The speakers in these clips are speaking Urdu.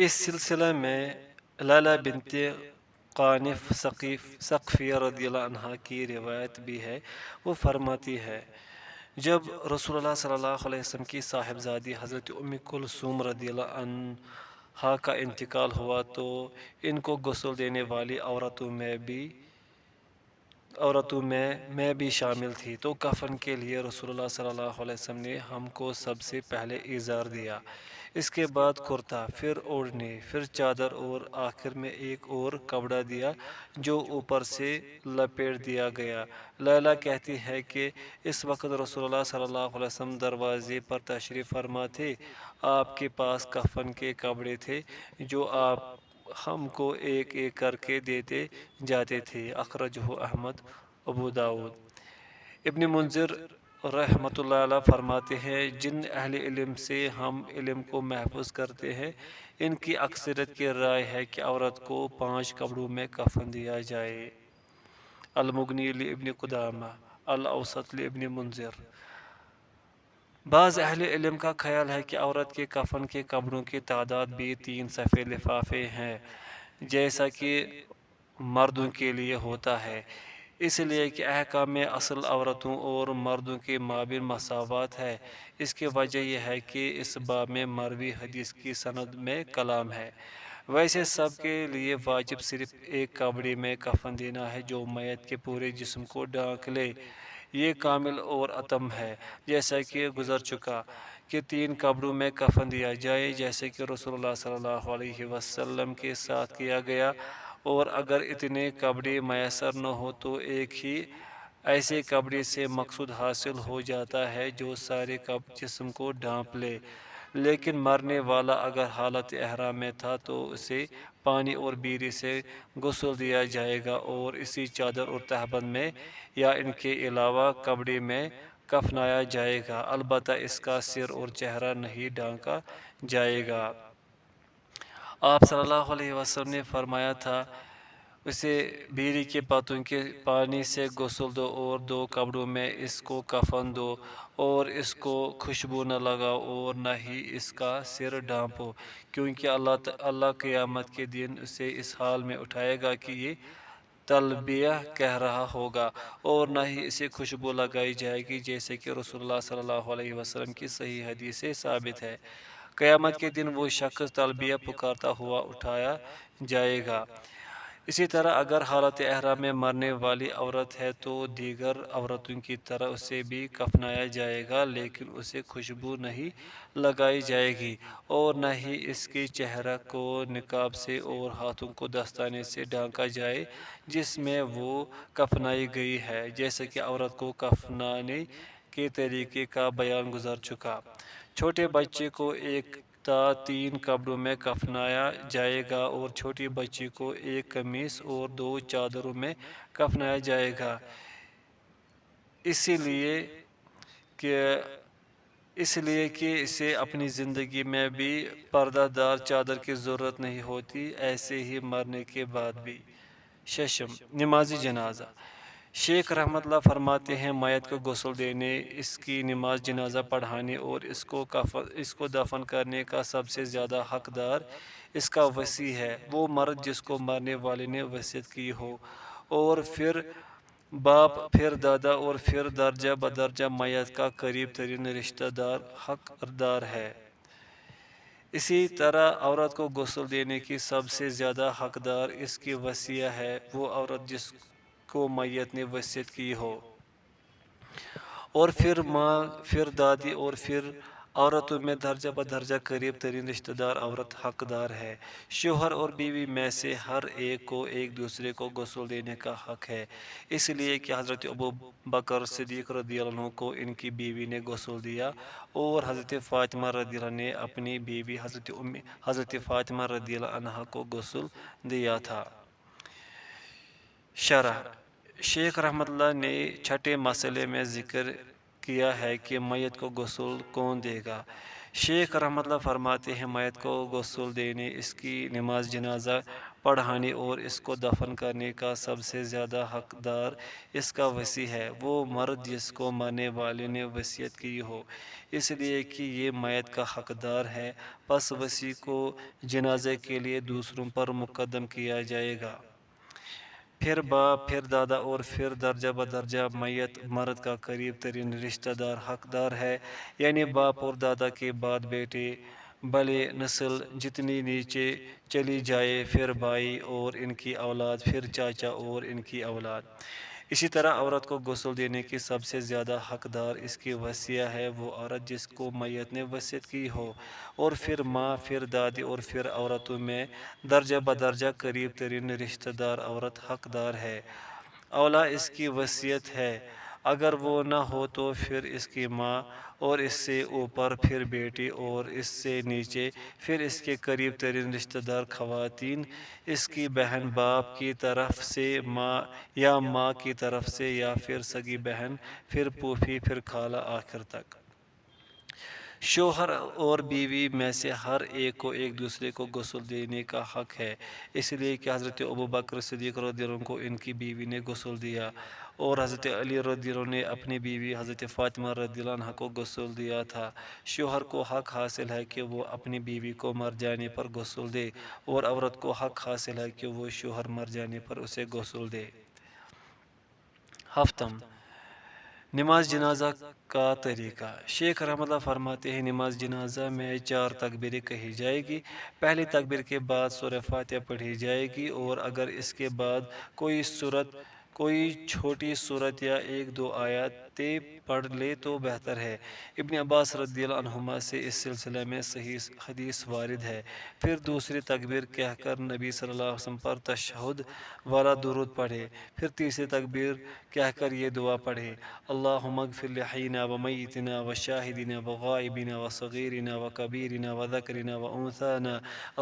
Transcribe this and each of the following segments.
اس سلسلہ میں لیلہ بنت قانف ثقفیہ رضی اللہ عنہ کی روایت بھی ہے۔ وہ فرماتی ہے جب رسول اللہ صلی اللہ علیہ وسلم کی صاحبزادی حضرت ام کلثوم رضی اللہ عنہا کا انتقال ہوا تو ان کو غسل دینے والی عورتوں میں بھی شامل تھی، تو کفن کے لیے رسول اللہ صلی اللہ علیہ وسلم نے ہم کو سب سے پہلے ازار دیا، اس کے بعد کرتا، پھر اوڑھنے، پھر چادر اور آخر میں ایک اور کپڑا دیا جو اوپر سے لپیٹ دیا گیا۔ لیلہ کہتی ہے کہ اس وقت رسول اللہ صلی اللہ علیہ وسلم دروازے پر تشریف فرما تھے، آپ کے پاس کفن کے کپڑے تھے جو آپ ہم کو ایک ایک کر کے دیتے جاتے تھے۔ اخرجہ احمد ابو داود۔ ابن منذر رحمۃ اللہ علیہ فرماتے ہیں جن اہل علم سے ہم علم کو محفوظ کرتے ہیں ان کی اکثریت کی رائے ہے کہ عورت کو 5 کپڑوں میں کفن دیا جائے۔ المغنی لابن قدامہ، الاوسط لابن منذر۔ بعض اہل علم کا خیال ہے کہ عورت کے کفن کے کپڑوں کی تعداد بھی 3 صفحے لفافے ہیں جیسا کہ مردوں کے لیے ہوتا ہے، اس لیے کہ احکام میں اصل عورتوں اور مردوں کے مابین مساوات ہے۔ اس کی وجہ یہ ہے کہ اس باب میں مروی حدیث کی سند میں کلام ہے۔ ویسے سب کے لیے واجب صرف ایک کپڑے میں کفن دینا ہے جو میت کے پورے جسم کو ڈھانک لے، یہ کامل اور اتم ہے، جیسا کہ گزر چکا کہ 3 کپڑوں میں کفن دیا جائے جیسے کہ رسول اللہ صلی اللہ علیہ وسلم کے ساتھ کیا گیا، اور اگر اتنے کپڑے میسر نہ ہو تو ایک ہی ایسے کپڑے سے مقصود حاصل ہو جاتا ہے جو سارے جسم کو ڈھانپ لے۔ لیکن مرنے والا اگر حالت احرام میں تھا تو اسے پانی اور بیری سے غسل دیا جائے گا اور اسی چادر اور تہبند میں یا ان کے علاوہ کپڑے میں کفنایا جائے گا، البتہ اس کا سر اور چہرہ نہیں ڈھانکا جائے گا۔ آپ صلی اللہ علیہ وسلم نے فرمایا تھا اسے بیری کے پتوں کے پانی سے غسل دو اور 2 کپڑوں میں اس کو کفن دو اور اس کو خوشبو نہ لگاؤ اور نہ ہی اس کا سر ڈھانپو، کیونکہ اللہ قیامت کے دن اسے اس حال میں اٹھائے گا کہ یہ تلبیہ کہہ رہا ہوگا، اور نہ ہی اسے خوشبو لگائی جائے گی، جیسے کہ رسول اللہ صلی اللہ علیہ وسلم کی صحیح حدیث سے ثابت ہے۔ قیامت کے دن وہ شخص تلبیہ پکارتا ہوا اٹھایا جائے گا۔ اسی طرح اگر حالت احرام میں مرنے والی عورت ہے تو دیگر عورتوں کی طرح اسے بھی کفنایا جائے گا، لیکن اسے خوشبو نہیں لگائی جائے گی اور نہ ہی اس کے چہرہ کو نقاب سے اور ہاتھوں کو دستانے سے ڈھانکا جائے جس میں وہ کفنائی گئی ہے، جیسے کہ عورت کو کفنانے کے طریقے کا بیان گزر چکا۔ چھوٹے بچے کو 1 تا 3 کپڑوں میں کفنایا جائے گا اور چھوٹی بچی کو 1 قمیص اور 2 چادروں میں کفنایا جائے گا، اس لیے کہ اسے اپنی زندگی میں بھی پردہ دار چادر کی ضرورت نہیں ہوتی، ایسے ہی مرنے کے بعد بھی۔ 6، نماز جنازہ۔ شیخ رحمت اللہ فرماتے ہیں میت کو غسل دینے، اس کی نماز جنازہ پڑھانے اور اس کو دفن کرنے کا سب سے زیادہ حقدار اس کا وصی ہے، وہ مرد جس کو مرنے والے نے وصیت کی ہو، اور پھر باپ، پھر دادا اور پھر درجہ بدرجہ میت کا قریب ترین رشتہ دار حقدار ہے۔ اسی طرح عورت کو غسل دینے کی سب سے زیادہ حقدار اس کی وصیہ ہے، وہ عورت جس کو میت نے وصیت کی ہو، اور پھر ماں، پھر دادی اور پھر عورتوں میں درجہ بدرجہ قریب ترین رشتہ دار عورت حقدار ہے۔ شوہر اور بیوی میں سے ہر ایک کو ایک دوسرے کو غسل دینے کا حق ہے، اس لیے کہ حضرت ابو بکر صدیق رضی اللہ عنہ کو ان کی بیوی نے غسل دیا اور حضرت فاطمہ رضی اللہ عنہ نے اپنی بیوی حضرت فاطمہ رضی اللہ عنہ کو غسل دیا تھا۔ شرح: شیخ رحمت اللہ نے 6 مسئلے میں ذکر کیا ہے کہ میت کو غسل کون دے گا۔ شیخ رحمت اللہ فرماتے ہیں میت کو غسل دینے، اس کی نماز جنازہ پڑھانے اور اس کو دفن کرنے کا سب سے زیادہ حقدار اس کا وصی ہے، وہ مرد جس کو مرنے والے نے وصیت کی ہو، اس لیے کہ یہ میت کا حقدار ہے، پس وصی کو جنازے کے لیے دوسروں پر مقدم کیا جائے گا، پھر باپ، پھر دادا اور پھر درجہ بدرجہ میت مرد کا قریب ترین رشتہ دار حقدار ہے، یعنی باپ اور دادا کے بعد بیٹے، بلے نسل جتنی نیچے چلی جائے، پھر بھائی اور ان کی اولاد، پھر چاچا اور ان کی اولاد۔ اسی طرح عورت کو غسل دینے کی سب سے زیادہ حقدار اس کی وصیہ ہے، وہ عورت جس کو میت نے وصیت کی ہو، اور پھر ماں، پھر دادی اور پھر عورتوں میں درجہ بدرجہ قریب ترین رشتہ دار عورت حقدار ہے۔ اولا اس کی وصیت ہے، اگر وہ نہ ہو تو پھر اس کی ماں، اور اس سے اوپر پھر بیٹی، اور اس سے نیچے پھر اس کے قریب ترین رشتہ دار خواتین، اس کی بہن باپ کی طرف سے ماں یا ماں کی طرف سے، یا پھر سگی بہن، پھر پھوپھی، پھر خالہ، آخر تک۔ شوہر اور بیوی میں سے ہر ایک کو ایک دوسرے کو غسل دینے کا حق ہے، اس لیے کہ حضرت ابوبکر صدیق رضی اللہ عنہ کو ان کی بیوی نے غسل دیا، اور حضرت علی رضی اللہ عنہ نے اپنی بیوی حضرت فاطمہ رضی اللہ عنہ کو غسل دیا تھا۔ شوہر کو حق حاصل ہے کہ وہ اپنی بیوی کو مر جانے پر غسل دے، اور عورت کو حق حاصل ہے کہ وہ شوہر مر جانے پر اسے غسل دے۔ ہفتم، نماز جنازہ کا طریقہ۔ شیخ رحمۃ اللہ فرماتے ہیں، نماز جنازہ میں 4 تکبیریں کہی جائے گی۔ پہلی تکبیر کے بعد سورہ فاتحہ پڑھی جائے گی، اور اگر اس کے بعد کوئی چھوٹی سورت یا 1-2 آیاتیں پڑھ لے تو بہتر ہے۔ ابن عباس رضی اللہ عنہما سے اس سلسلے میں صحیح حدیث وارد ہے۔ پھر دوسری تکبیر کہہ کر نبی صلی اللہ علیہ وسلم پر تشہد والا درود پڑھے، پھر تیسری تکبیر کہہ کر یہ دعا پڑھے، اللہم اغفر لحینا و میتنا و شاہدنا و غائبنا و صغیرنا و کبیرنا و ذکرنا و انثانا،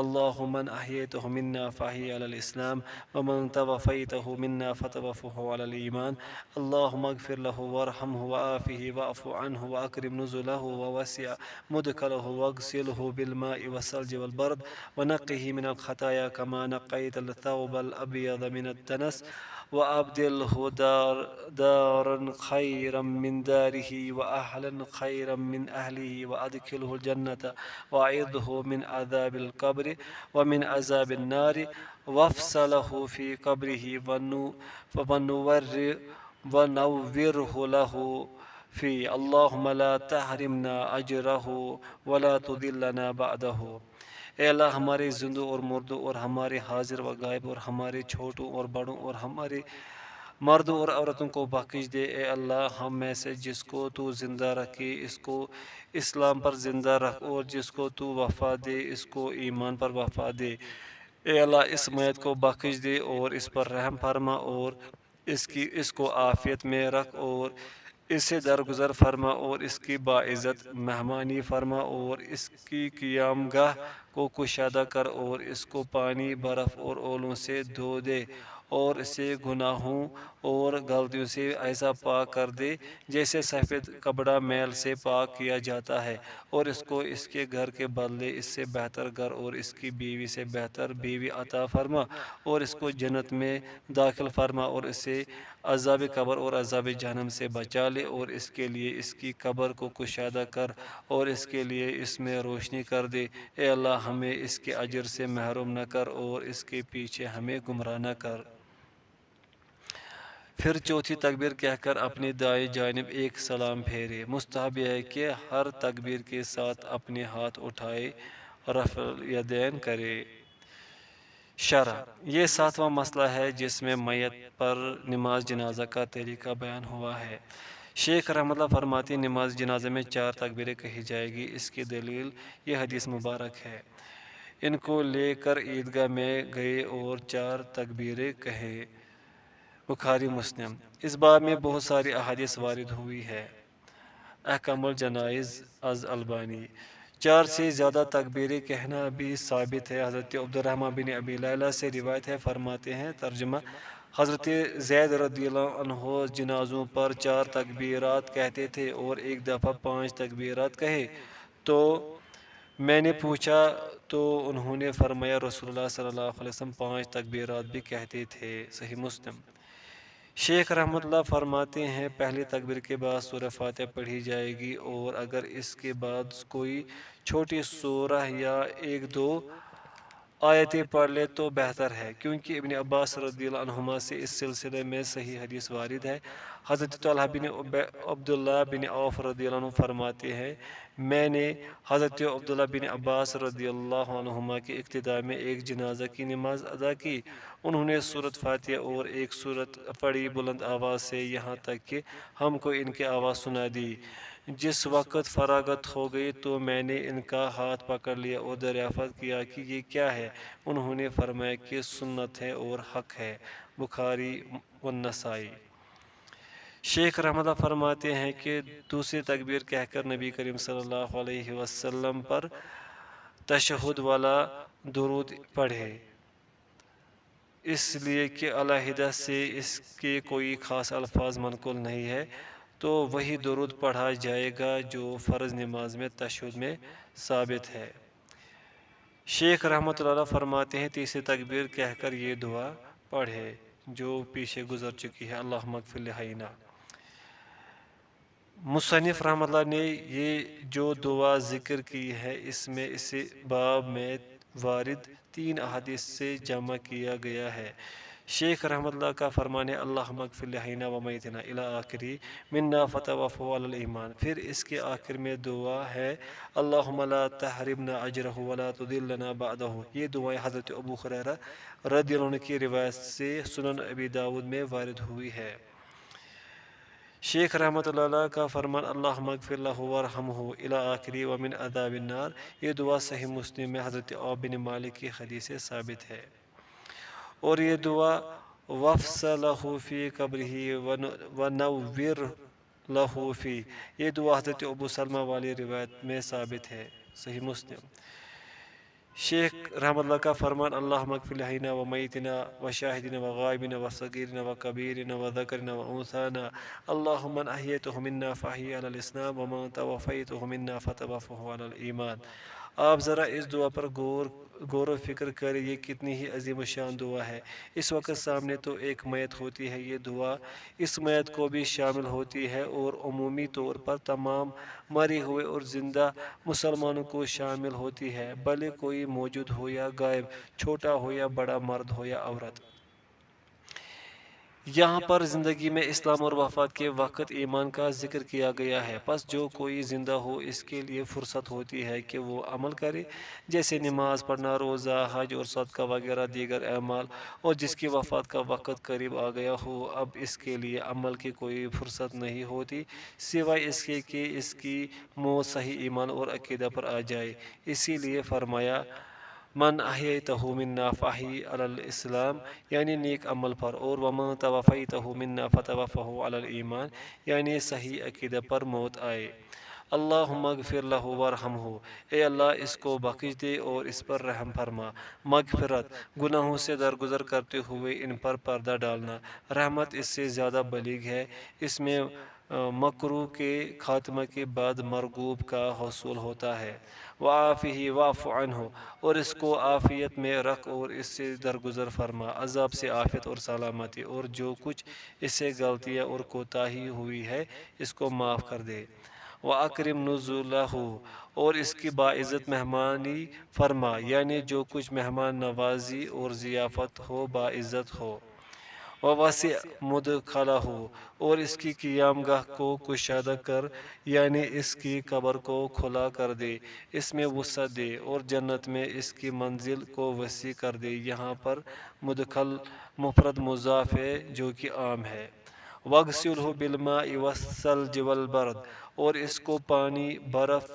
اللہم من احییتہ منا فاحی علی الاسلام ومن توفیتہ منا فتوفہ علی الایمان، اللہم اغفر لہ وارحمہ وعافہ واعف عنہ واکرم نزلہ ووسع مدخلہ واغسلہ بالماء والثلج والبرد ونقہ من الخطایا کما نقیت الثوب الابیض من الدنس وأبدله دارا خيرا من داره وأهلا خيرا من أهله وأدخله الجنة وأعذه من عذاب القبر ومن عذاب النار وافصله في قبره ونوره له في، اللهم لا تحرمنا أجره ولا تضلنا بعده۔ اے اللہ، ہمارے زندوں اور مردوں اور ہمارے حاضر و غائب اور ہمارے چھوٹوں اور بڑوں اور ہمارے مردوں اور عورتوں کو بخش دے۔ اے اللہ، ہم میں سے جس کو تو زندہ رکھے اس کو اسلام پر زندہ رکھ، اور جس کو تو وفا دے اس کو ایمان پر وفا دے۔ اے اللہ، اس میت کو بخش دے اور اس پر رحم فرما، اور اس کو عافیت میں رکھ، اور اس سے درگزر فرما، اور اس کی باعزت مہمانی فرما، اور اس کی قیام گاہ کو کشادہ کر، اور اس کو پانی، برف اور اولوں سے دھو دے، اور اسے گناہوں اور غلطیوں سے ایسا پاک کر دے جیسے سفید کپڑا میل سے پاک کیا جاتا ہے، اور اس کو اس کے گھر کے بدلے اس سے بہتر گھر اور اس کی بیوی سے بہتر بیوی عطا فرما، اور اس کو جنت میں داخل فرما، اور اسے عذاب قبر اور عذاب جہنم سے بچا لے، اور اس کے لیے اس کی قبر کو کشادہ کر، اور اس کے لیے اس میں روشنی کر دے۔ اے اللہ، ہمیں اس کے اجر سے محروم نہ کر، اور اس کے پیچھے ہمیں گمراہ نہ کر۔ پھر چوتھی تکبیر کہہ کر اپنی دائیں جانب ایک سلام پھیرے۔ مستحب ہے کہ ہر تکبیر کے ساتھ اپنے ہاتھ اٹھائے رفع الیدین کرے۔ شرح: یہ 7واں مسئلہ ہے جس میں میت پر نماز جنازہ کا طریقہ بیان ہوا ہے۔ شیخ رحمۃ اللہ فرماتے ہیں، نماز جنازہ میں 4 تکبیریں کہی جائے گی۔ اس کی دلیل یہ حدیث مبارک ہے، ان کو لے کر عیدگاہ میں گئے اور 4 تکبیریں کہے۔ بخاری مسلم۔ اس باب میں بہت ساری احادیث وارد ہوئی ہے۔ احکام الجنائز از البانی۔ 4 سے زیادہ تکبیریں کہنا بھی ثابت ہے۔ حضرت عبدالرحمن بن ابی لیلہ سے روایت ہے، فرماتے ہیں، ترجمہ: حضرت زید رضی اللہ عنہ جنازوں پر 4 تکبیرات کہتے تھے، اور ایک دفعہ 5 تکبیرات کہے تو میں نے پوچھا تو انہوں نے فرمایا رسول اللہ صلی اللہ علیہ وسلم 5 تکبیرات بھی کہتے تھے۔ صحیح مسلم۔ شیخ رحمۃ اللہ فرماتے ہیں پہلی تکبیر کے بعد سورہ فاتحہ پڑھی جائے گی، اور اگر اس کے بعد کوئی چھوٹی سورہ یا 1-2 آیتیں پڑھ لے تو بہتر ہے، کیونکہ ابن عباس رضی اللہ عنہما سے اس سلسلے میں صحیح حدیث وارد ہے۔ حضرت طلحہ بن عبداللہ بن عوف رضی اللہ عنہ فرماتے ہیں میں نے حضرت عبداللہ بن عباس رضی اللہ عنہما کے اقتداء میں ایک جنازہ کی نماز ادا کی۔ انہوں نے سورۃ فاتحہ اور ایک سورت پڑھی بلند آواز سے، یہاں تک کہ ہم کو ان کی آواز سنا دی۔ جس وقت فراغت ہو گئی تو میں نے ان کا ہاتھ پکڑ لیا اور دریافت کیا کہ یہ کیا ہے؟ انہوں نے فرمایا کہ سنت ہے اور حق ہے۔ بخاری و نسائی۔ شیخ رحمۃ اللہ فرماتے ہیں کہ دوسری تکبیر کہہ کر نبی کریم صلی اللہ علیہ وسلم پر تشہد والا درود پڑھے، اس لیے کہ علیحدہ سے اس کے کوئی خاص الفاظ منقول نہیں ہے، تو وہی درود پڑھا جائے گا جو فرض نماز میں تشہد میں ثابت ہے۔ شیخ رحمۃ اللہ فرماتے ہیں تیسری تکبیر کہہ کر یہ دعا پڑھے جو پیچھے گزر چکی ہے، اللہم اغفر لحینا۔ مصنف رحمۃ اللہ نے یہ جو دعا ذکر کی ہے اس میں اسی باب میں وارد 3 احادیث سے جمع کیا گیا ہے۔ شیخ رحمۃ اللہ کا فرمان ہے اللہم اغفر لحینا و میتنا الی آخری منا فتوفہ علی الایمان۔ پھر اس کے آخر میں دعا ہے اللہم لا تحرمنا اجرہ ولا تضلنا بعدہ۔ یہ دعائیں حضرت ابو ہریرہ رضی اللہ عنہ کی روایت سے سنن ابی داود میں وارد ہوئی ہے۔ شیخ رحمۃ اللہ کا فرمان اللہم اغفر لہ وارحمہ الی آخری ومن عذاب النار، یہ دعا صحیح مسلم میں حضرت عوف بن مالک کی حدیث سے ثابت ہے۔ اور یہ دعا وَافْسَحْ لَهُ فِي قَبْرِهِ وَنَوِّرْ لَهُ فِيهِ، یہ دعا حضرت ابو سلمہ والی روایت میں ثابت ہے۔ صحیح مسلم۔ شیخ رحمۃ اللہ کا فرمان اللہم اغفر لحینا و میتنا و شاہدنا و غائبنا و صغیرنا و کبیرنا و ذکرنا و انثانا، اللہم من احییتہ منا فاحیہ علی الاسلام ومن توفیتہ منا فتوفہ علی الایمان۔ آپ ذرا اس دعا پر غور و فکر کریں، یہ کتنی ہی عظیم الشان دعا ہے۔ اس وقت سامنے تو ایک میت ہوتی ہے، یہ دعا اس میت کو بھی شامل ہوتی ہے اور عمومی طور پر تمام مرے ہوئے اور زندہ مسلمانوں کو شامل ہوتی ہے، بھلے کوئی موجود ہو یا غائب، چھوٹا ہو یا بڑا، مرد ہو یا عورت۔ یہاں پر زندگی میں اسلام اور وفات کے وقت ایمان کا ذکر کیا گیا ہے، پس جو کوئی زندہ ہو اس کے لیے فرصت ہوتی ہے کہ وہ عمل کرے، جیسے نماز پڑھنا، روزہ، حج اور صدقہ وغیرہ دیگر اعمال، اور جس کی وفات کا وقت قریب آ گیا ہو اب اس کے لیے عمل کی کوئی فرصت نہیں ہوتی سوائے اس کے کہ اس کی موت صحیح ایمان اور عقیدہ پر آ جائے۔ اسی لیے فرمایا من احییتہ منا فاحی علی الاسلام، یعنی نیک عمل پر، اور ومن توفیتہ منا فتوفہ علی الایمان، یعنی صحیح عقیدہ پر موت آئے۔ اللہم اغفر لہ وارحمہ، اے اللہ اس کو بخش دے اور اس پر رحم فرما۔ مغفرت، گناہوں سے درگزر کرتے ہوئے ان پر پردہ ڈالنا۔ رحمت اس سے زیادہ بلیغ ہے، اس میں مکروہ کے خاتمہ کے بعد مرغوب کا حصول ہوتا ہے۔ وعافہ واعف عنہ، اور اس کو عافیت میں رکھ اور اس سے درگزر فرما، عذاب سے عافیت اور سلامتی، اور جو کچھ اس سے غلطیاں اور کوتاہی ہوئی ہے اس کو معاف کر دے۔ وَأَكْرِمْ نُزُلَهُ، اور اس کی باعزت مہمانی فرما، یعنی جو کچھ مہمان نوازی اور ضیافت ہو باعزت ہو۔ وَوَسِعْ مُدْخَلَهُ، اور اس کی قیام گاہ کو کشادہ کر، یعنی اس کی قبر کو کھلا کر دے، اس میں وسعت دے، اور جنت میں اس کی منزل کو وسیع کر دے۔ یہاں پر مدخل مفرد مضاف ہے جو کہ عام ہے۔ وَاغْسِلْهُ بِالْمَاءِ وَالثَّلْجِ وَالْبَرْدِ، اور اس کو پانی، برف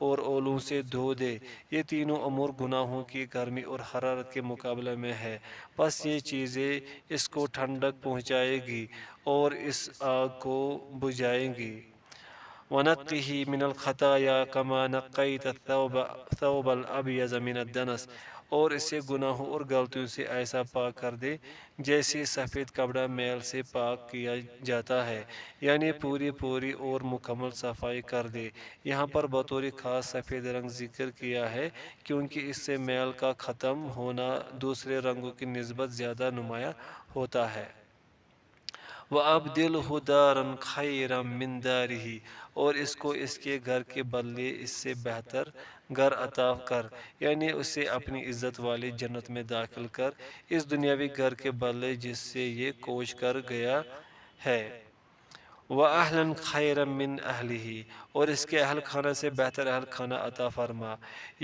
اور اولوں سے دھو دے۔ یہ تینوں امور گناہوں کی گرمی اور حرارت کے مقابلے میں ہے، پس یہ چیزیں اس کو ٹھنڈک پہنچائے گی اور اس آگ کو بجھائیں گی۔ ونقه من الخطایا کما نقیت الثوب الابیض من الدنس، اور اسے گناہوں اور غلطیوں سے ایسا پاک کر دے جیسے سفید کپڑا میل سے پاک کیا جاتا ہے، یعنی پوری اور مکمل صفائی کر دے۔ یہاں پر بطور خاص سفید رنگ ذکر کیا ہے کیونکہ اس سے میل کا ختم ہونا دوسرے رنگوں کی نسبت زیادہ نمایاں ہوتا ہے۔ وَأَبْدِلْهُ دَارًا خَيْرًا مِنْ دَارِهِ، اور اس کو اس کے گھر کے بدلے اس سے بہتر گھر عطا کر، یعنی اسے اپنی عزت والی جنت میں داخل کر اس دنیاوی گھر کے بدلے جس سے یہ کوچ کر گیا ہے۔ وَأَهْلًا خَيْرًا مِنْ أَهْلِهِ، اور اس کے اہل خانہ سے بہتر اہل خانہ عطا فرما۔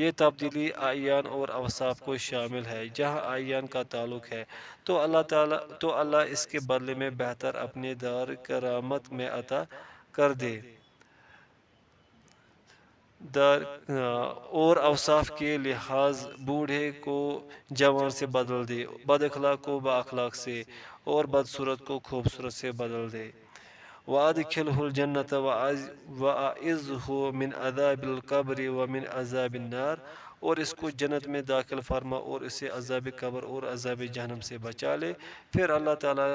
یہ تبدیلی اعیان اور اوصاف کو شامل ہے۔ جہاں اعیان کا تعلق ہے تو اللہ اس کے بدلے میں بہتر اپنے دار کرامت میں عطا کر دے، اور اوصاف کے لحاظ بوڑھے کو جوان سے بدل دے، بد اخلاق کو با اخلاق سے، اور بدصورت کو خوبصورت سے بدل دے۔ وَأَدْخِلْهُ الْجَنَّةَ وَأَعِذْهُ مِنْ عَذَابِ الْقَبْرِ وَمِنْ عَذَابِ النَّارِ، اور اس کو جنت میں داخل فرما اور اسے عذاب قبر اور عذاب جہنم سے بچا لے۔ پھر اللہ تعالیٰ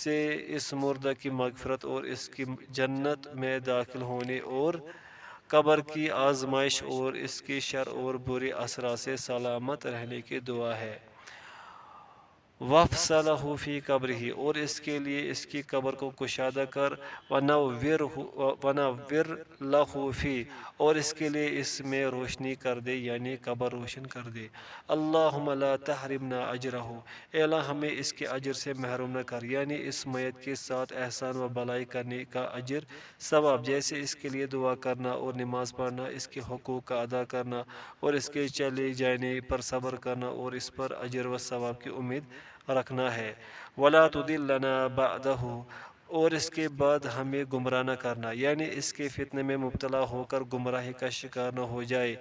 سے اس مردہ کی مغفرت اور اس کی جنت میں داخل ہونے اور قبر کی آزمائش اور اس کے شر اور برے اثرات سے سلامت رہنے کی دعا ہے۔ وَافْسَلَهُ فِي قَبْرِهِ، اور اس کے لیے اس کی قبر کو کشادہ کر، وَنَوِّرْ لَهُ فِيهِ، اور اس کے لیے اس میں روشنی کر دے، یعنی قبر روشن کر دے۔ اللہم لا تحرمنا اجرہ، اے اللہ ہمیں اس کے اجر سے محروم نہ کر، یعنی اس میت کے ساتھ احسان و بھلائی کرنے کا اجر ثواب، جیسے اس کے لیے دعا کرنا اور نماز پڑھنا، اس کے حقوق کا ادا کرنا اور اس کے چلے جانے پر صبر کرنا اور اس پر اجر و ثواب کی امید رکھنا ہے۔ وَلَا تُضِلَّنَا بَعْدَهُ، اور اس کے بعد ہمیں گمراہ نہ کرنا، یعنی اس کے فتنے میں مبتلا ہو کر گمراہی کا شکار نہ ہو جائے۔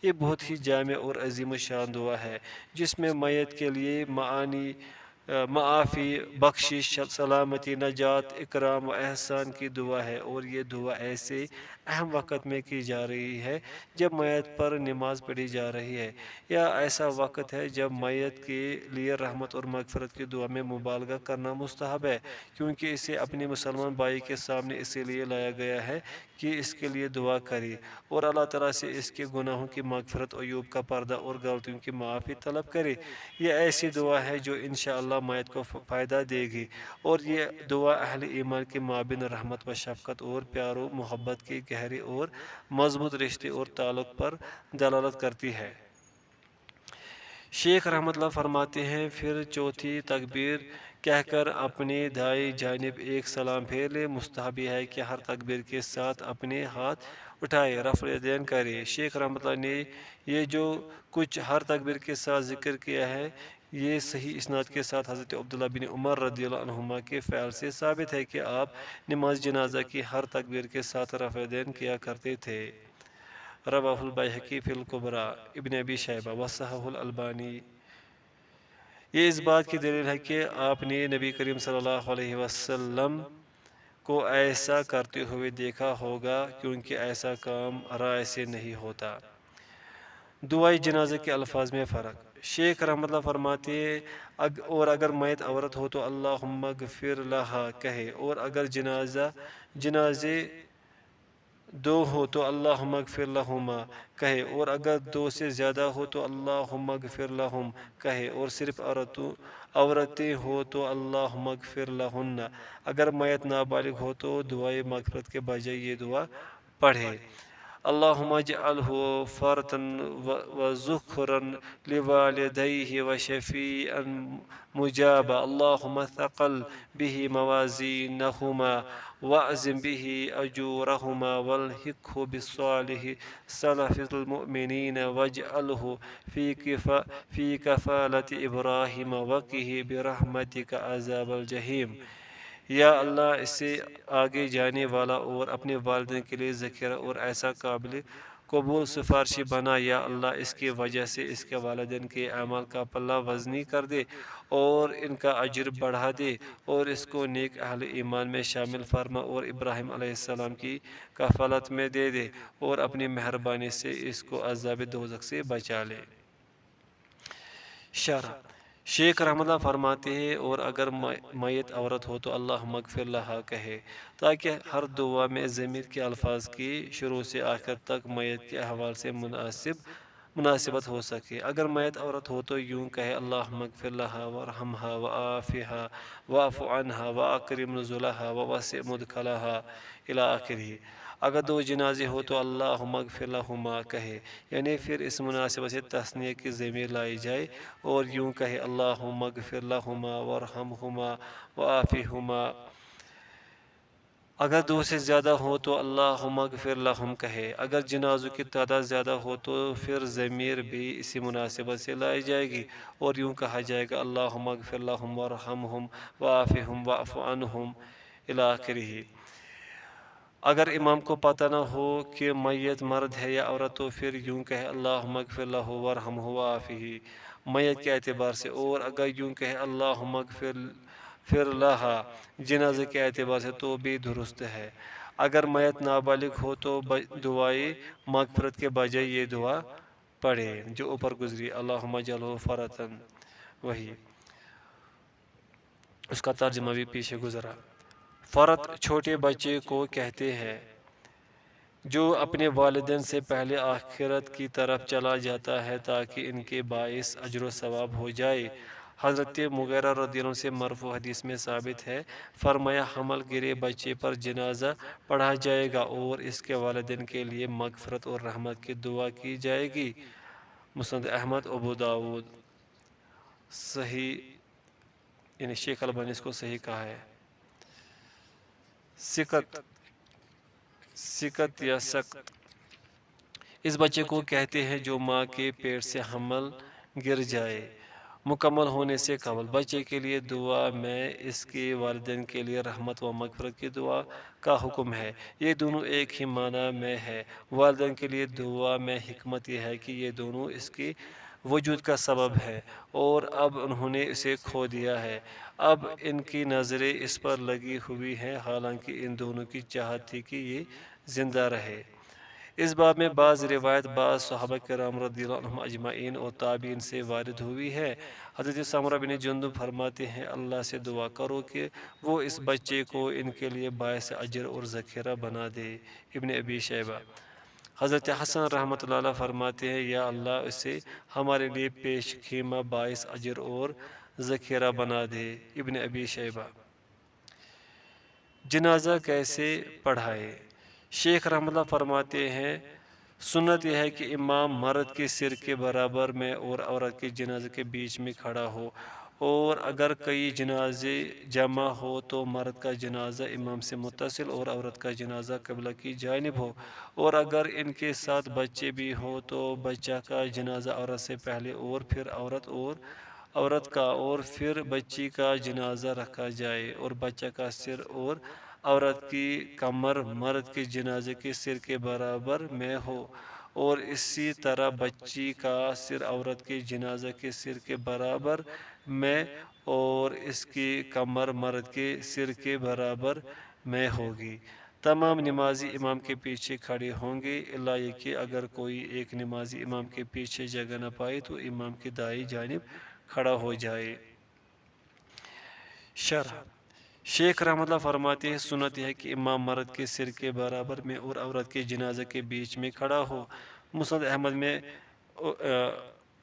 یہ بہت ہی جامع اور عظیم الشان دعا ہے جس میں میت کے لیے معافی، بخشش، سلامتی، نجات، اکرام و احسان کی دعا ہے، اور یہ دعا ایسے اہم وقت میں کی جا رہی ہے جب میت پر نماز پڑھی جا رہی ہے، یا ایسا وقت ہے جب میت کے لیے رحمت اور مغفرت کی دعا میں مبالغہ کرنا مستحب ہے، کیونکہ اسے اپنے مسلمان بھائی کے سامنے اسی لیے لایا گیا ہے کہ اس کے لیے دعا کرے اور اللہ تعالیٰ سے اس کے گناہوں کی مغفرت، عیوب کا پردہ اور غلطیوں کی معافی طلب کرے۔ یہ ایسی دعا ہے جو انشاءاللہ میت کو فائدہ دے گی، اور یہ دعا اہل ایمان کے مابین رحمت و شفقت اور پیار و محبت کے گہرے اور مضبوط رشتے اور تعلق پر دلالت کرتی ہے۔ شیخ رحمۃ اللہ فرماتے ہیں، پھر چوتھی تکبیر کہہ کر اپنے دائیں جانب ایک سلام پھیر لے۔ مستحب ہے کہ ہر تکبیر کے ساتھ اپنے ہاتھ اٹھائے، رفع الیدین کرے۔ شیخ رحمۃ اللہ نے یہ جو کچھ ہر تکبیر کے ساتھ ذکر کیا ہے، یہ صحیح اسناد کے ساتھ حضرت عبداللہ بن عمر رضی اللہ عنہما کے فعل سے ثابت ہے کہ آپ نماز جنازہ کی ہر تکبیر کے ساتھ رفع الیدین کیا کرتے تھے۔ رواہ البیہقی فی الکبریٰ، ابن ابی شیبہ، وصححہ الالبانی۔ یہ اس بات کی دلیل ہے کہ آپ نے نبی کریم صلی اللہ علیہ وسلم کو ایسا کرتے ہوئے دیکھا ہوگا، کیونکہ ایسا کام رائے سے نہیں ہوتا۔ دعائے جنازہ کے الفاظ میں فرق۔ شیخ رحمۃ اللہ فرماتے ہیں، اور اگر میت عورت ہو تو اللہم اغفر لہا کہے، اور اگر جنازے دو ہو تو اللہم اغفر لہما کہے، اور اگر دو سے زیادہ ہو تو اللہم اغفر لہم کہے، اور صرف عورتیں ہو تو اللہم اغفر لہن۔ اگر میت نابالغ ہو تو دعائے مغفرت کے بجائے یہ دعا پڑھے: اللہم اجعلہ فرطا وذخرا لوالدیہ وشفیعا مجابا، اللہم ثقل بہ موازینہما واعظم بہ اجورہما والحقہ بالصالح سلف المؤمنین واجعلہ فی کفالۃ ابراہیم وقہ برحمتک عذاب الجحیم۔ یا اللہ، اسے آگے جانے والا اور اپنے والدین کے لیے ذخیرہ اور ایسا قابل قبول سفارشی بنا، یا اللہ اس کی وجہ سے اس کے والدین کے اعمال کا پلہ وزنی کر دے اور ان کا اجر بڑھا دے، اور اس کو نیک اہل ایمان میں شامل فرما، اور ابراہیم علیہ السلام کی کفالت میں دے دے، اور اپنی مہربانی سے اس کو عذاب دوزخ سے بچا لے۔ شرح: شیخ رحمۃ اللہ فرماتے ہیں، اور اگر میت عورت ہو تو اللہم اغفر لہا کہے، تاکہ ہر دعا میں ضمیر کے الفاظ کی شروع سے آخر تک میت کے احوال سے مناسبت ہو سکے۔ اگر میت عورت ہو تو یوں کہے، اللہم اغفر لہا وارحمہا وعافہا واعف عنہا واکرم نزلہا ووسع مدخلہا الی آخرہ۔ اگر دو جنازے ہو تو اللہم اغفر لہما کہے، یعنی پھر اس مناسبت سے تثنیہ کی ضمیر لائی جائے اور یوں کہے، اللہم اغفر لہما وارحمہما وعافہما۔ اگر دو سے زیادہ ہو تو اللہم اغفر لہم کہے۔ اگر جنازوں کی تعداد زیادہ ہو تو پھر ضمیر بھی اسی مناسبت سے لائی جائے گی اور یوں کہا جائے گا، اللہم اغفر لہم وارحمہم وعافہم واعف عنہم الی آخرہ۔ اگر امام کو پتہ نہ ہو کہ میت مرد ہے یا عورت تو پھر یوں کہے، اللہم اغفر لہ وارحمہ وعافہ، میت کے اعتبار سے، اور اگر یوں کہے، اللہم اغفر لہا جنازے کے اعتبار سے تو بھی درست ہے۔ اگر میت نابالغ ہو تو دعائے مغفرت کے بجائے یہ دعا پڑھے جو اوپر گزری، اللہم اجعلہ فرطاً، وہی اس کا ترجمہ بھی پیچھے گزرا۔ فرط چھوٹے بچے کو کہتے ہیں جو اپنے والدین سے پہلے آخرت کی طرف چلا جاتا ہے تاکہ ان کے باعث اجر و ثواب ہو جائے۔ حضرت مغیرہ رضی اللہ عنہ سے مرفوع حدیث میں ثابت ہے، فرمایا، حمل گرے بچے پر جنازہ پڑھا جائے گا اور اس کے والدین کے لیے مغفرت اور رحمت کی دعا کی جائے گی۔ مسند احمد، ابو داؤد۔ صحیح، یعنی شیخ البانی اس کو صحیح کہا ہے۔ سکت یا سکت اس بچے کو کہتے ہیں جو ماں کے پیٹ سے حمل گر جائے مکمل ہونے سے قبل۔ بچے کے لیے دعا میں اس کے والدین کے لیے رحمت و مغفرت کی دعا کا حکم ہے۔ یہ دونوں ایک ہی معنی میں ہے۔ والدین کے لیے دعا میں حکمت یہ ہے کہ یہ دونوں اس کے وجود کا سبب ہے اور اب انہوں نے اسے کھو دیا ہے۔ اب ان کی نظریں اس پر لگی ہوئی ہیں، حالانکہ ان دونوں کی چاہت تھی کہ یہ زندہ رہے۔ اس باب میں بعض روایت بعض صحابہ کرام رضی اللہ عنہم اجمعین اور تابعین سے وارد ہوئی ہے۔ حضرت سمرہ بن جندب فرماتے ہیں، اللہ سے دعا کرو کہ وہ اس بچے کو ان کے لیے باعث اجر اور ذخیرہ بنا دے۔ ابن ابی شیبہ۔ حضرت حسن رحمۃ اللہ علیہ فرماتے ہیں، یا اللہ اسے ہمارے لیے پیش خیمہ باعث اجر اور ذخیرہ بنا دے۔ ابن ابی شیبہ۔ جنازہ کیسے پڑھائے؟ شیخ رحمۃ اللہ فرماتے ہیں، سنت یہ ہے کہ امام مرد کے سر کے برابر میں اور عورت کے جنازے کے بیچ میں کھڑا ہو، اور اگر کئی جنازے جمع ہو تو مرد کا جنازہ امام سے متصل اور عورت کا جنازہ قبلہ کی جانب ہو، اور اگر ان کے ساتھ بچے بھی ہوں تو بچہ کا جنازہ عورت سے پہلے اور پھر عورت کا اور پھر بچی کا جنازہ رکھا جائے، اور بچہ کا سر اور عورت کی کمر مرد کے جنازے کے سر کے برابر میں ہو، اور اسی طرح بچی کا سر عورت کے جنازے کے سر کے برابر میں اور اس کی کمر مرد کے سر کے برابر میں ہوگی۔ تمام نمازی امام کے پیچھے کھڑے ہوں گے، الا یہ کہ اگر کوئی ایک نمازی امام کے پیچھے جگہ نہ پائے تو امام کی دائیں جانب کھڑا ہو جائے۔ شرح: شیخ رحمۃ اللہ فرماتے ہیں، سنت یہ ہے کہ امام مرد کے سر کے برابر میں اور عورت کے جنازے کے بیچ میں کھڑا ہو۔ مسند احمد میں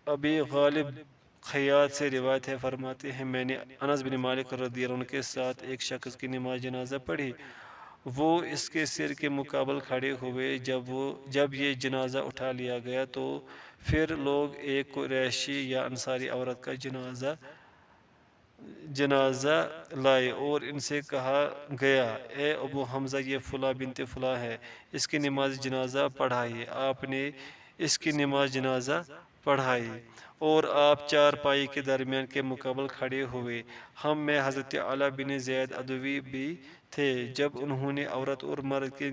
ابی غالب خیاط سے روایت ہے، فرماتے ہیں، میں نے انس بن مالک رضی اللہ عنہ کے ساتھ ایک شخص کی نماز جنازہ پڑھی۔ وہ اس کے سر کے مقابل کھڑے ہوئے۔ جب یہ جنازہ اٹھا لیا گیا تو پھر لوگ ایک قریشی یا انصاری عورت کا جنازہ لائے اور ان سے کہا گیا، اے ابو حمزہ، یہ فلاں بنت فلاں ہے، اس کی نماز جنازہ پڑھائیے۔ آپ نے اس کی نماز جنازہ پڑھائی اور آپ چارپائی کے درمیان کے مقابل کھڑے ہوئے۔ ہم میں حضرت علی بن زید ادوی بھی تھے۔ جب انہوں نے عورت اور مرد کے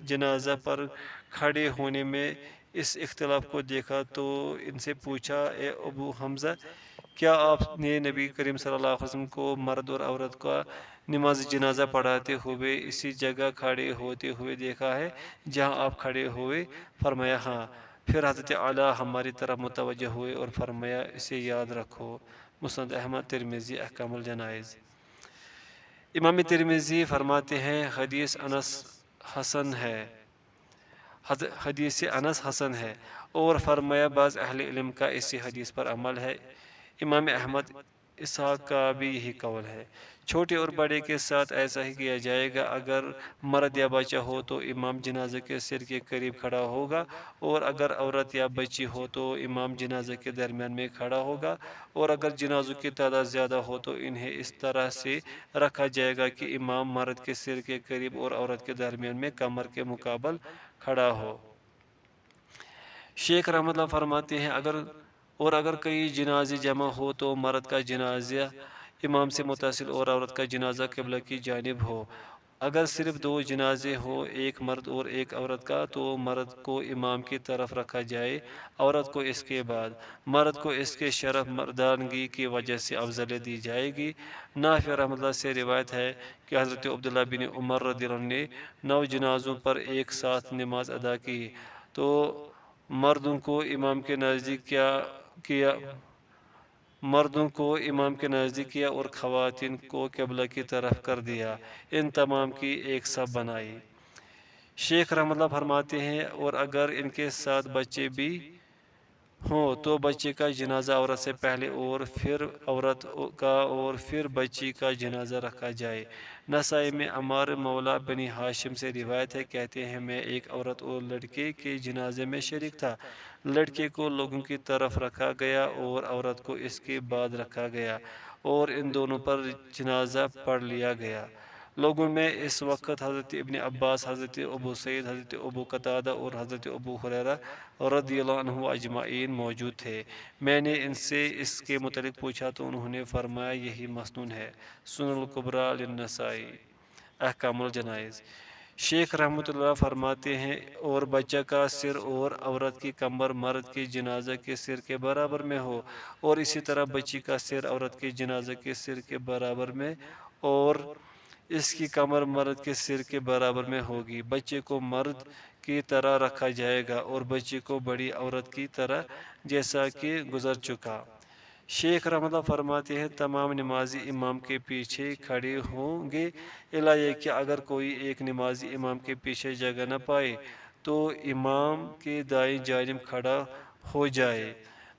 جنازہ پر کھڑے ہونے میں اس اختلاف کو دیکھا تو ان سے پوچھا، اے ابو حمزہ، کیا آپ نے نبی کریم صلی اللہ علیہ وسلم کو مرد اور عورت کا نماز جنازہ پڑھاتے ہوئے اسی جگہ کھڑے ہوتے ہوئے دیکھا ہے جہاں آپ کھڑے ہوئے؟ فرمایا ہاں۔ پھر حضرت اعلیٰ ہماری طرف متوجہ ہوئے اور فرمایا، اسے یاد رکھو۔ مسند احمد، ترمذی، احکام الجنائز۔ امام ترمذی فرماتے ہیں حدیث انس حسن ہے اور فرمایا بعض اہل علم کا اسی حدیث پر عمل ہے۔ امام احمد اسحاق کا بھی یہی قول ہے۔ چھوٹے اور بڑے کے ساتھ ایسا ہی کیا جائے گا۔ اگر مرد یا بچہ ہو تو امام جنازے کے سر کے قریب کھڑا ہوگا، اور اگر عورت یا بچی ہو تو امام جنازے کے درمیان میں کھڑا ہوگا، اور اگر جنازوں کی تعداد زیادہ ہو تو انہیں اس طرح سے رکھا جائے گا کہ امام مرد کے سر کے قریب اور عورت کے درمیان میں کمر کے مقابل کھڑا ہو۔ شیخ رحمۃ اللہ فرماتے ہیں اگر کئی جنازے جمع ہو تو مرد کا جنازہ امام سے متصل اور عورت کا جنازہ قبلہ کی جانب ہو۔ اگر صرف دو جنازے ہوں، ایک مرد اور ایک عورت کا، تو مرد کو امام کی طرف رکھا جائے، عورت کو اس کے بعد۔ مرد کو اس کے شرف مردانگی کی وجہ سے افضلیت دی جائے گی۔ نافع رحمۃ اللہ سے روایت ہے کہ حضرت عبداللہ بن عمر رضی اللہ عنہ نے 9 جنازوں پر ایک ساتھ نماز ادا کی تو مردوں کو امام کے نزدیک کیا اور خواتین کو قبلہ کی طرف کر دیا، ان تمام کی ایک صف بنائی۔ شیخ رحمۃ اللہ فرماتے ہیں اور اگر ان کے ساتھ بچے بھی ہوں تو بچے کا جنازہ عورت سے پہلے اور پھر عورت کا اور پھر بچی کا جنازہ رکھا جائے۔ نسائی میں عمار مولا بنی ہاشم سے روایت ہے، کہتے ہیں میں ایک عورت اور لڑکے کے جنازے میں شریک تھا۔ لڑکے کو لوگوں کی طرف رکھا گیا اور عورت کو اس کے بعد رکھا گیا اور ان دونوں پر جنازہ پڑھ لیا گیا۔ لوگوں میں اس وقت حضرت ابن عباس، حضرت ابو سعید، حضرت ابو قتادہ اور حضرت ابو ہریرہ رضی اللہ عنہ اجمعین موجود تھے۔ میں نے ان سے اس کے متعلق پوچھا تو انہوں نے فرمایا یہی مسنون ہے۔ سنن الکبریٰ للنسائی، احکام الجنائز۔ شیخ رحمۃ اللہ فرماتے ہیں اور بچہ کا سر اور عورت کی کمر مرد کے جنازہ کے سر کے برابر میں ہو، اور اسی طرح بچی کا سر عورت کے جنازہ کے سر کے برابر میں اور اس کی کمر مرد کے سر کے برابر میں ہوگی۔ بچے کو مرد کی طرح رکھا جائے گا اور بچی کو بڑی عورت کی طرح، جیسا کہ گزر چکا۔ شیخ رحمۃ اللہ فرماتے ہیں تمام نمازی امام کے پیچھے کھڑے ہوں گے، الا یہ کہ اگر کوئی ایک نمازی امام کے پیچھے جگہ نہ پائے تو امام کے دائیں جانب کھڑا ہو جائے۔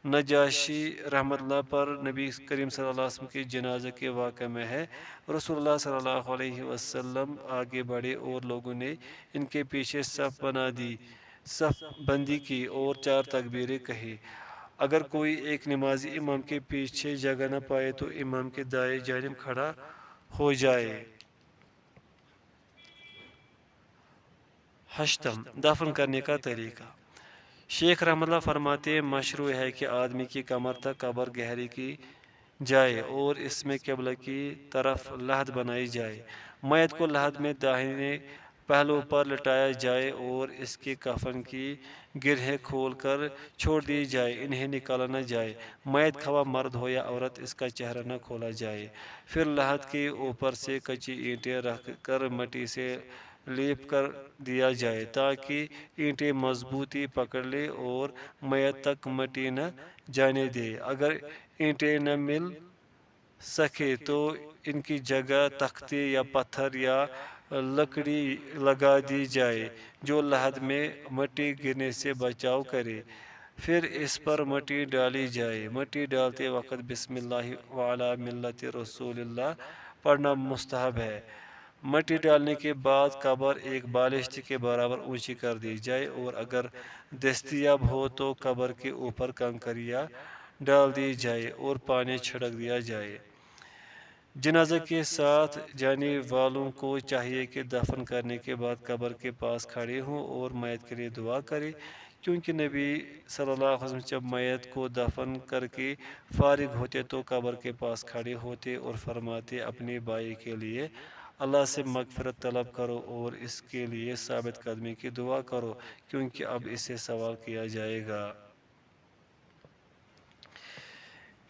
نجاشی رحمۃ اللہ پر نبی کریم صلی اللہ علیہ وسلم کے جنازے کے واقعہ میں ہے، رسول اللہ صلی اللہ علیہ وسلم آگے بڑھے اور لوگوں نے ان کے پیچھے صف بندی کی اور 4 تکبیریں کہی۔ اگر کوئی ایک نمازی امام کے پیچھے جگہ نہ پائے تو امام کے دائیں جانب کھڑا ہو جائے۔ 8، دفن کرنے کا طریقہ۔ شیخ رحمۃ اللہ فرماتے ہیں مشروع ہے کہ آدمی کی کمر تک قبر گہری کی جائے اور اس میں قبلہ کی طرف لحد بنائی جائے۔ میت کو لحد میں داہنے پہلو پر لٹایا جائے اور اس کے کفن کی گرہیں کھول کر چھوڑ دی جائے، انہیں نکالا نہ جائے۔ میت خواہ مرد ہو یا عورت، اس کا چہرہ نہ کھولا جائے۔ پھر لحد کے اوپر سے کچی اینٹیں رکھ کر مٹی سے لیپ کر دیا جائے تاکہ اینٹیں مضبوطی پکڑ لیں اور میت تک مٹی نہ جانے دے۔ اگر اینٹیں نہ مل سکے تو ان کی جگہ تختے یا پتھر یا لکڑی لگا دی جائے جو لحد میں مٹی گرنے سے بچاؤ کرے۔ پھر اس پر مٹی ڈالی جائے۔ مٹی ڈالتے وقت بسم اللہ وعلی ملت رسول اللہ پڑھنا مستحب ہے۔ مٹی ڈالنے کے بعد قبر ایک بالشت کے برابر اونچی کر دی جائے اور اگر دستیاب ہو تو قبر کے اوپر کنکریاں ڈال دی جائے اور پانی چھڑک دیا جائے۔ جنازہ کے ساتھ جانے والوں کو چاہیے کہ دفن کرنے کے بعد قبر کے پاس کھڑے ہوں اور میت کے لیے دعا کریں، کیونکہ نبی صلی اللہ علیہ وسلم جب میت کو دفن کر کے فارغ ہوتے تو قبر کے پاس کھڑے ہوتے اور فرماتے اپنے بھائی کے لیے اللہ سے مغفرت طلب کرو اور اس کے لیے ثابت قدمی کی دعا کرو کیونکہ اب اسے سوال کیا جائے گا۔